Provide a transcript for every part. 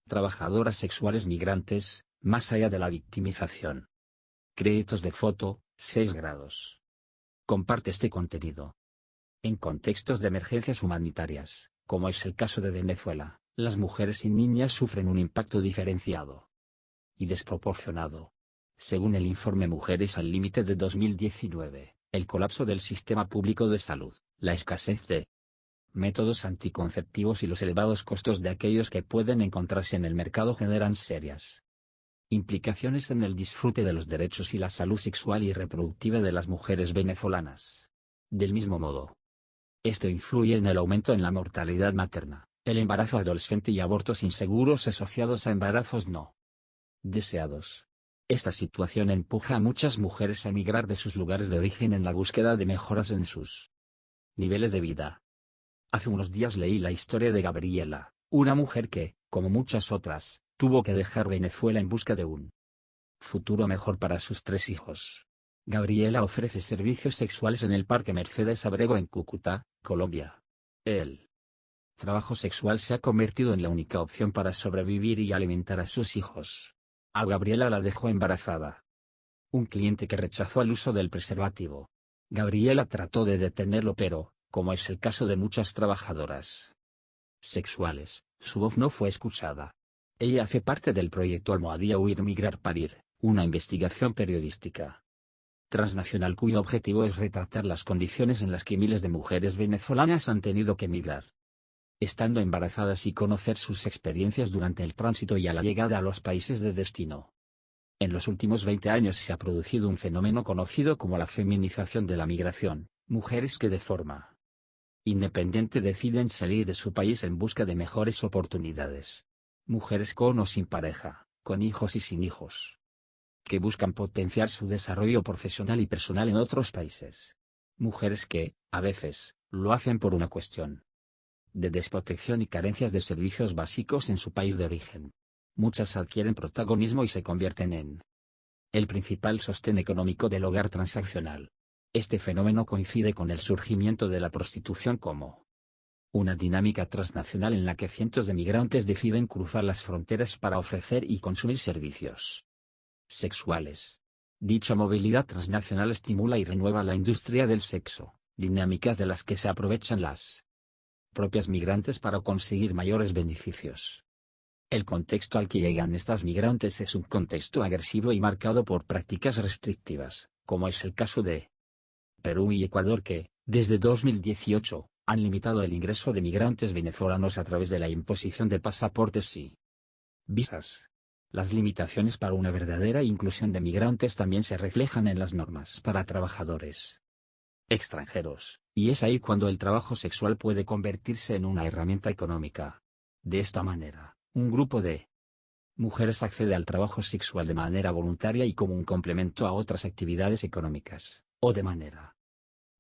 Trabajadoras sexuales migrantes, más allá de la victimización. Créditos de foto, 6 grados. Comparte este contenido. En contextos de emergencias humanitarias, como es el caso de Venezuela, las mujeres y niñas sufren un impacto diferenciado y desproporcionado. Según el informe Mujeres al Límite de 2019, el colapso del sistema público de salud, la escasez de métodos anticonceptivos y los elevados costos de aquellos que pueden encontrarse en el mercado generan serias implicaciones en el disfrute de los derechos y la salud sexual y reproductiva de las mujeres venezolanas. Del mismo modo, esto influye en el aumento en la mortalidad materna, el embarazo adolescente y abortos inseguros asociados a embarazos no deseados. Esta situación empuja a muchas mujeres a emigrar de sus lugares de origen en la búsqueda de mejoras en sus niveles de vida. Hace unos días leí la historia de Gabriela, una mujer que, como muchas otras, tuvo que dejar Venezuela en busca de un futuro mejor para sus 3 hijos. Gabriela ofrece servicios sexuales en el Parque Mercedes Abrego en Cúcuta, Colombia. El trabajo sexual se ha convertido en la única opción para sobrevivir y alimentar a sus hijos. A Gabriela la dejó embarazada un cliente que rechazó el uso del preservativo. Gabriela trató de detenerlo pero, como es el caso de muchas trabajadoras sexuales, su voz no fue escuchada. Ella hace parte del proyecto Almohadilla Huir Migrar Parir, una investigación periodística transnacional cuyo objetivo es retratar las condiciones en las que miles de mujeres venezolanas han tenido que emigrar, estando embarazadas y conocer sus experiencias durante el tránsito y a la llegada a los países de destino. En los últimos 20 años se ha producido un fenómeno conocido como la feminización de la migración, mujeres que de forma independiente deciden salir de su país en busca de mejores oportunidades. Mujeres con o sin pareja, con hijos y sin hijos, que buscan potenciar su desarrollo profesional y personal en otros países. Mujeres que, a veces, lo hacen por una cuestión de desprotección y carencias de servicios básicos en su país de origen. Muchas adquieren protagonismo y se convierten en el principal sostén económico del hogar transaccional. Este fenómeno coincide con el surgimiento de la prostitución como una dinámica transnacional en la que cientos de migrantes deciden cruzar las fronteras para ofrecer y consumir servicios sexuales. Dicha movilidad transnacional estimula y renueva la industria del sexo, dinámicas de las que se aprovechan las propias migrantes para conseguir mayores beneficios. El contexto al que llegan estas migrantes es un contexto agresivo y marcado por prácticas restrictivas, como es el caso de Perú y Ecuador que, desde 2018, han limitado el ingreso de migrantes venezolanos a través de la imposición de pasaportes y visas. Las limitaciones para una verdadera inclusión de migrantes también se reflejan en las normas para trabajadores extranjeros, y es ahí cuando el trabajo sexual puede convertirse en una herramienta económica. De esta manera, un grupo de mujeres accede al trabajo sexual de manera voluntaria y como un complemento a otras actividades económicas, o de manera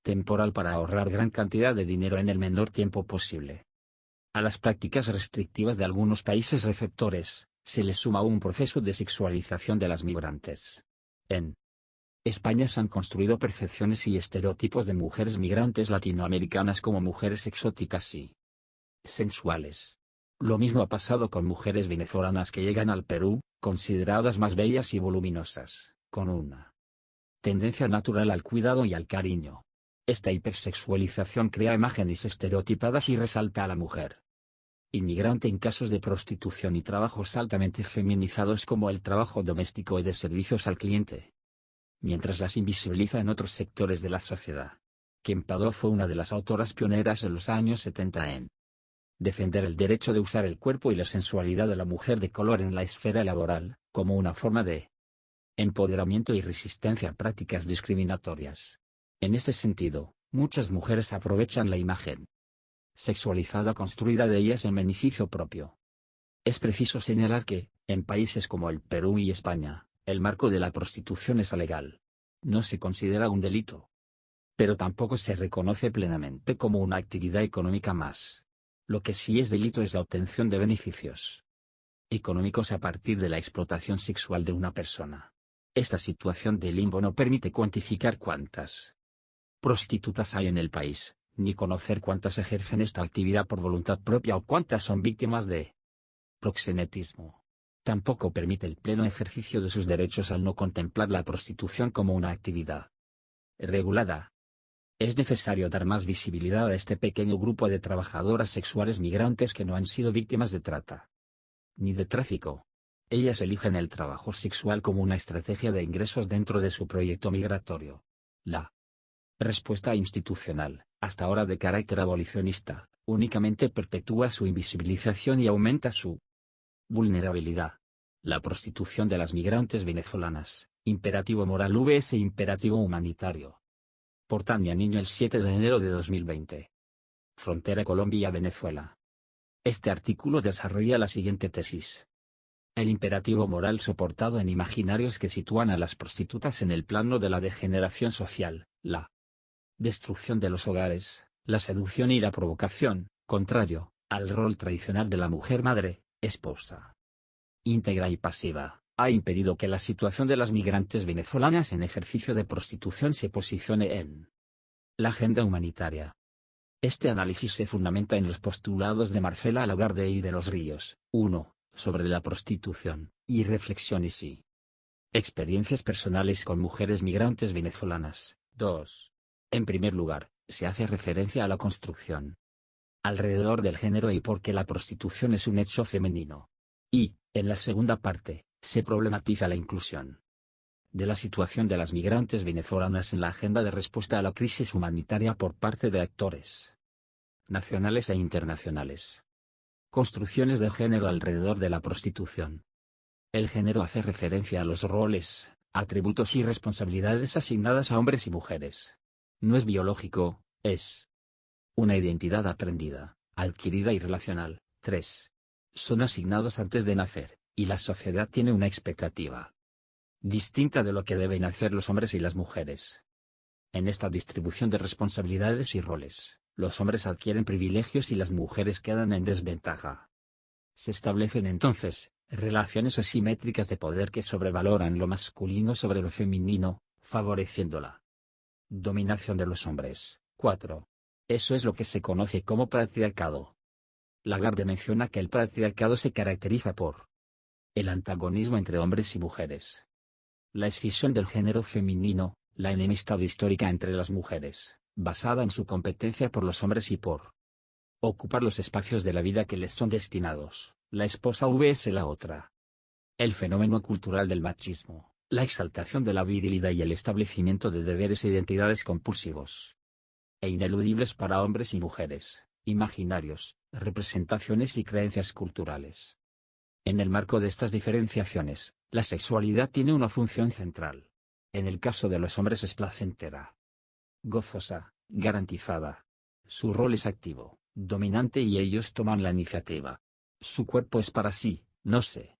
temporal para ahorrar gran cantidad de dinero en el menor tiempo posible. A las prácticas restrictivas de algunos países receptores, se les suma un proceso de sexualización de las migrantes. En España se han construido percepciones y estereotipos de mujeres migrantes latinoamericanas como mujeres exóticas y sensuales. Lo mismo ha pasado con mujeres venezolanas que llegan al Perú, consideradas más bellas y voluminosas, con una tendencia natural al cuidado y al cariño. Esta hipersexualización crea imágenes estereotipadas y resalta a la mujer inmigrante en casos de prostitución y trabajos altamente feminizados como el trabajo doméstico y de servicios al cliente, mientras las invisibiliza en otros sectores de la sociedad. Kim Pado fue una de las autoras pioneras en los años 70 en defender el derecho de usar el cuerpo y la sensualidad de la mujer de color en la esfera laboral, como una forma de empoderamiento y resistencia a prácticas discriminatorias. En este sentido, muchas mujeres aprovechan la imagen sexualizada construida de ellas en beneficio propio. Es preciso señalar que, en países como el Perú y España, el marco de la prostitución es legal. No se considera un delito, pero tampoco se reconoce plenamente como una actividad económica más. Lo que sí es delito es la obtención de beneficios económicos a partir de la explotación sexual de una persona. Esta situación de limbo no permite cuantificar cuántas prostitutas hay en el país, ni conocer cuántas ejercen esta actividad por voluntad propia o cuántas son víctimas de Proxenetismo. Tampoco permite el pleno ejercicio de sus derechos al no contemplar la prostitución como una actividad regulada. Es necesario dar más visibilidad a este pequeño grupo de trabajadoras sexuales migrantes que no han sido víctimas de trata ni de tráfico. Ellas eligen el trabajo sexual como una estrategia de ingresos dentro de su proyecto migratorio. La respuesta institucional, hasta ahora de carácter abolicionista, únicamente perpetúa su invisibilización y aumenta su vulnerabilidad. La prostitución de las migrantes venezolanas, imperativo moral vs imperativo humanitario. Por Tania Niño el 7 de enero de 2020. Frontera Colombia-Venezuela. Este artículo desarrolla la siguiente tesis. El imperativo moral soportado en imaginarios que sitúan a las prostitutas en el plano de la degeneración social, la destrucción de los hogares, la seducción y la provocación, contrario al rol tradicional de la mujer madre, esposa, íntegra y pasiva, ha impedido que la situación de las migrantes venezolanas en ejercicio de prostitución se posicione en la agenda humanitaria. Este análisis se fundamenta en los postulados de Marcela Lagarde y de los Ríos. 1. Sobre la prostitución, y reflexiones y experiencias personales con mujeres migrantes venezolanas. 2. En primer lugar, se hace referencia a la construcción alrededor del género y por qué la prostitución es un hecho femenino. Y, en la segunda parte, se problematiza la inclusión de la situación de las migrantes venezolanas en la agenda de respuesta a la crisis humanitaria por parte de actores nacionales e internacionales. Construcciones de género alrededor de la prostitución. El género hace referencia a los roles, atributos y responsabilidades asignadas a hombres y mujeres. No es biológico, es una identidad aprendida, adquirida y relacional. 3. Son asignados antes de nacer, y la sociedad tiene una expectativa distinta de lo que deben hacer los hombres y las mujeres. En esta distribución de responsabilidades y roles, los hombres adquieren privilegios y las mujeres quedan en desventaja. Se establecen entonces relaciones asimétricas de poder que sobrevaloran lo masculino sobre lo femenino, favoreciendo la dominación de los hombres. 4. Eso es lo que se conoce como patriarcado. Lagarde menciona que el patriarcado se caracteriza por el antagonismo entre hombres y mujeres, la escisión del género femenino, la enemistad histórica entre las mujeres, basada en su competencia por los hombres y por ocupar los espacios de la vida que les son destinados, la esposa vs la otra. El fenómeno cultural del machismo, la exaltación de la virilidad y el establecimiento de deberes e identidades compulsivos e ineludibles para hombres y mujeres, imaginarios, representaciones y creencias culturales. En el marco de estas diferenciaciones, la sexualidad tiene una función central. En el caso de los hombres es placentera, gozosa, garantizada. Su rol es activo, dominante y ellos toman la iniciativa. Su cuerpo es para sí, no se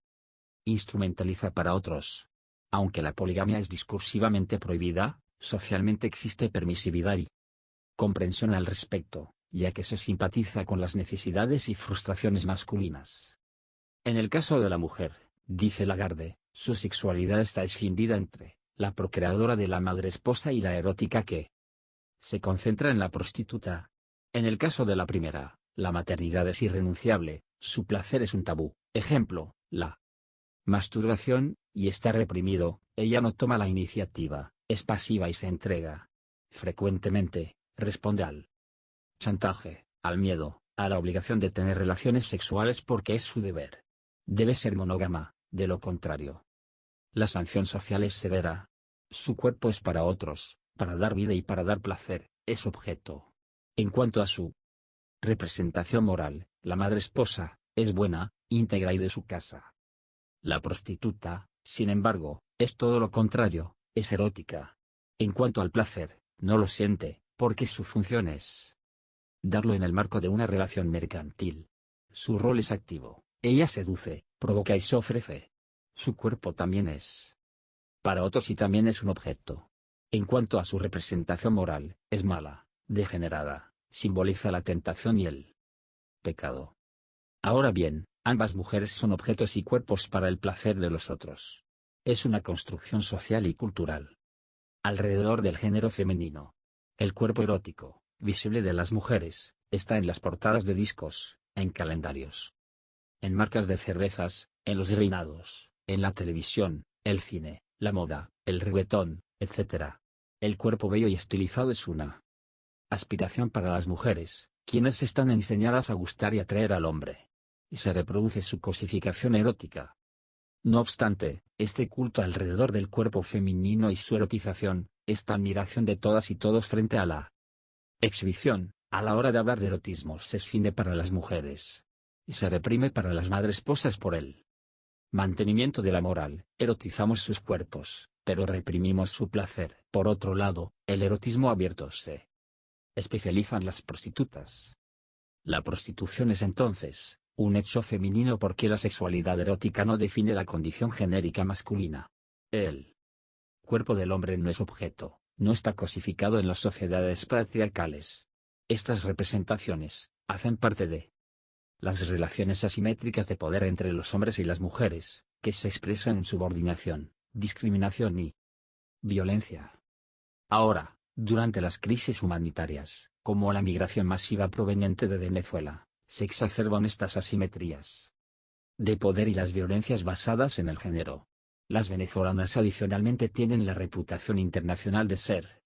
instrumentaliza para otros. Aunque la poligamia es discursivamente prohibida, socialmente existe permisividad y comprensión al respecto, ya que se simpatiza con las necesidades y frustraciones masculinas. En el caso de la mujer, dice Lagarde, su sexualidad está escindida entre la procreadora de la madre esposa y la erótica que se concentra en la prostituta. En el caso de la primera, la maternidad es irrenunciable, su placer es un tabú, ejemplo, la masturbación, y está reprimido, ella no toma la iniciativa, es pasiva y se entrega. Frecuentemente, responde al chantaje, al miedo, a la obligación de tener relaciones sexuales porque es su deber. Debe ser monógama, de lo contrario, la sanción social es severa. Su cuerpo es para otros, para dar vida y para dar placer, es objeto. En cuanto a su representación moral, la madre esposa, es buena, íntegra y de su casa. La prostituta, sin embargo, es todo lo contrario, es erótica. En cuanto al placer, no lo siente, porque su función es darlo en el marco de una relación mercantil. Su rol es activo, ella seduce, provoca y se ofrece. Su cuerpo también es para otros y también es un objeto. En cuanto a su representación moral, es mala, degenerada, simboliza la tentación y el pecado. Ahora bien, ambas mujeres son objetos y cuerpos para el placer de los otros. Es una construcción social y cultural alrededor del género femenino. El cuerpo erótico, visible de las mujeres, está en las portadas de discos, en calendarios en marcas de cervezas, en los reinados, en la televisión, el cine, la moda, el reggaetón, etc. El cuerpo bello y estilizado es una aspiración para las mujeres, quienes están enseñadas a gustar y atraer al hombre. Y se reproduce su cosificación erótica. No obstante, este culto alrededor del cuerpo femenino y su erotización, esta admiración de todas y todos frente a la exhibición, a la hora de hablar de erotismo se escinde para las mujeres. Y se reprime para las madres esposas por él. Mantenimiento de la moral, erotizamos sus cuerpos, pero reprimimos su placer. Por otro lado, el erotismo abierto se especializan las prostitutas. La prostitución es entonces un hecho femenino porque la sexualidad erótica no define la condición genérica masculina. El cuerpo del hombre no es objeto, no está cosificado en las sociedades patriarcales. Estas representaciones hacen parte de las relaciones asimétricas de poder entre los hombres y las mujeres, que se expresan en subordinación, discriminación y violencia. Ahora, durante las crisis humanitarias, como la migración masiva proveniente de Venezuela, se exacerban estas asimetrías de poder y las violencias basadas en el género. Las venezolanas adicionalmente tienen la reputación internacional de ser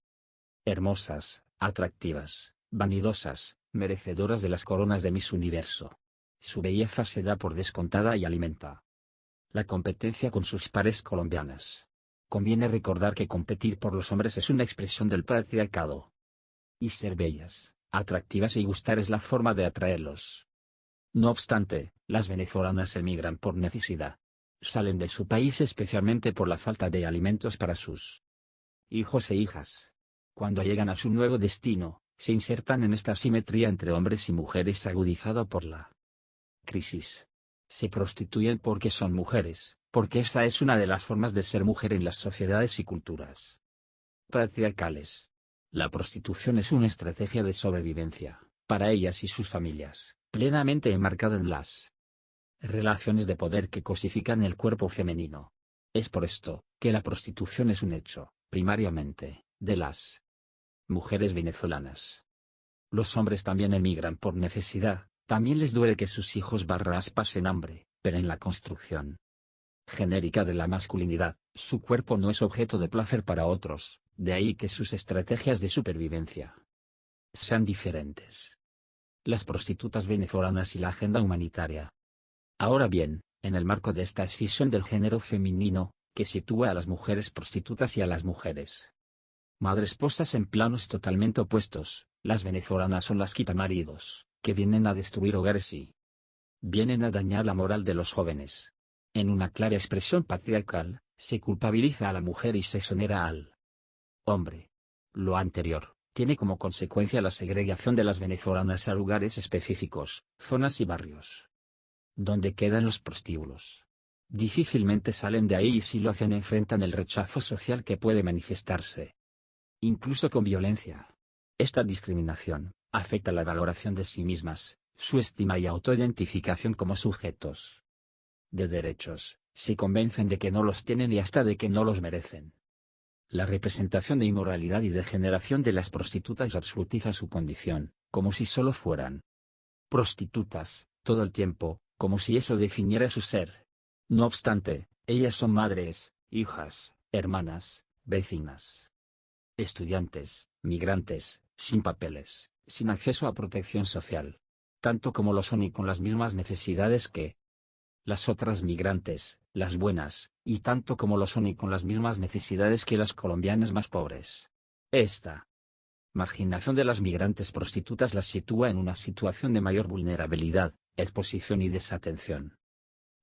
hermosas, atractivas, vanidosas, merecedoras de las coronas de Miss Universo. Su belleza se da por descontada y alimenta la competencia con sus pares colombianas. Conviene recordar que competir por los hombres es una expresión del patriarcado. Y ser bellas, atractivas y gustar es la forma de atraerlos. No obstante, las venezolanas emigran por necesidad. Salen de su país especialmente por la falta de alimentos para sus hijos e hijas. Cuando llegan a su nuevo destino, se insertan en esta asimetría entre hombres y mujeres agudizado por la crisis. Se prostituyen porque son mujeres, porque esa es una de las formas de ser mujer en las sociedades y culturas patriarcales. La prostitución es una estrategia de sobrevivencia, para ellas y sus familias, plenamente enmarcada en las relaciones de poder que cosifican el cuerpo femenino. Es por esto, que la prostitución es un hecho, primariamente, de las mujeres venezolanas. Los hombres también emigran por necesidad, también les duele que sus hijos pasen hambre, pero en la construcción genérica de la masculinidad, su cuerpo no es objeto de placer para otros, de ahí que sus estrategias de supervivencia sean diferentes. Las prostitutas venezolanas y la agenda humanitaria. Ahora bien, en el marco de esta escisión del género femenino, que sitúa a las mujeres prostitutas y a las mujeres madres esposas en planos totalmente opuestos, las venezolanas son las quitamaridos, que vienen a destruir hogares y vienen a dañar la moral de los jóvenes. En una clara expresión patriarcal, se culpabiliza a la mujer y se exonera al hombre. Lo anterior tiene como consecuencia la segregación de las venezolanas a lugares específicos, zonas y barrios, donde quedan los prostíbulos. Difícilmente salen de ahí y si lo hacen enfrentan el rechazo social que puede manifestarse incluso con violencia. Esta discriminación afecta la valoración de sí mismas, su estima y autoidentificación como sujetos de derechos, se convencen de que no los tienen y hasta de que no los merecen. La representación de inmoralidad y degeneración de las prostitutas absolutiza su condición, como si solo fueran prostitutas, todo el tiempo, como si eso definiera su ser. No obstante, ellas son madres, hijas, hermanas, vecinas, estudiantes, migrantes, sin papeles, sin acceso a protección social. Tanto como lo son y con las mismas necesidades que las otras migrantes, las buenas, y tanto como lo son y con las mismas necesidades que las colombianas más pobres. Esta marginación de las migrantes prostitutas las sitúa en una situación de mayor vulnerabilidad, exposición y desatención.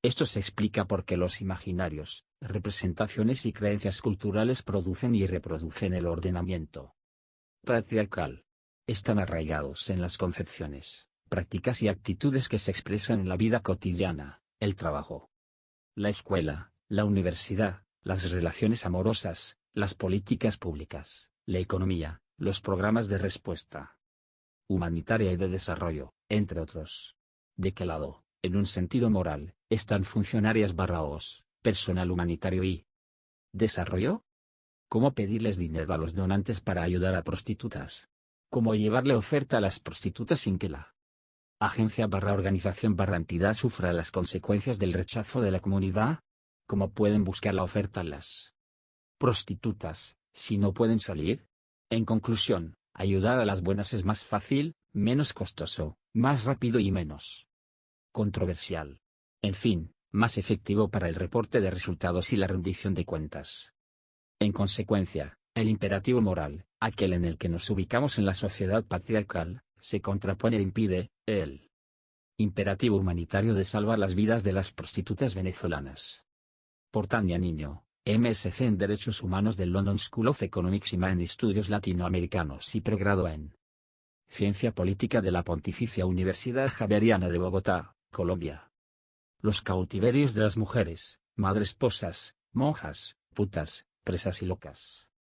Esto se explica porque los imaginarios, representaciones y creencias culturales producen y reproducen el ordenamiento patriarcal. Están arraigados en las concepciones, prácticas y actitudes que se expresan en la vida cotidiana, el trabajo, la escuela, la universidad, las relaciones amorosas, las políticas públicas, la economía, los programas de respuesta humanitaria y de desarrollo, entre otros. ¿De qué lado, en un sentido moral, están funcionarias /os, personal humanitario y desarrollo? ¿Cómo pedirles dinero a los donantes para ayudar a prostitutas? ¿Cómo llevarle oferta a las prostitutas sin que la Agencia/organización/entidad sufra las consecuencias del rechazo de la comunidad. ¿Cómo pueden buscar la oferta las prostitutas, si no pueden salir? En conclusión, ayudar a las buenas es más fácil, menos costoso, más rápido y menos controversial. En fin, más efectivo para el reporte de resultados y la rendición de cuentas. En consecuencia, el imperativo moral, aquel en el que nos ubicamos en la sociedad patriarcal, se contrapone e impide, el imperativo humanitario de salvar las vidas de las prostitutas venezolanas. Por Tania Niño, MSc en Derechos Humanos del London School of Economics y MA en Estudios Latinoamericanos y pregrado en Ciencia Política de la Pontificia Universidad Javeriana de Bogotá, Colombia. Los cautiverios de las mujeres, madres esposas, monjas, putas, presas y locas.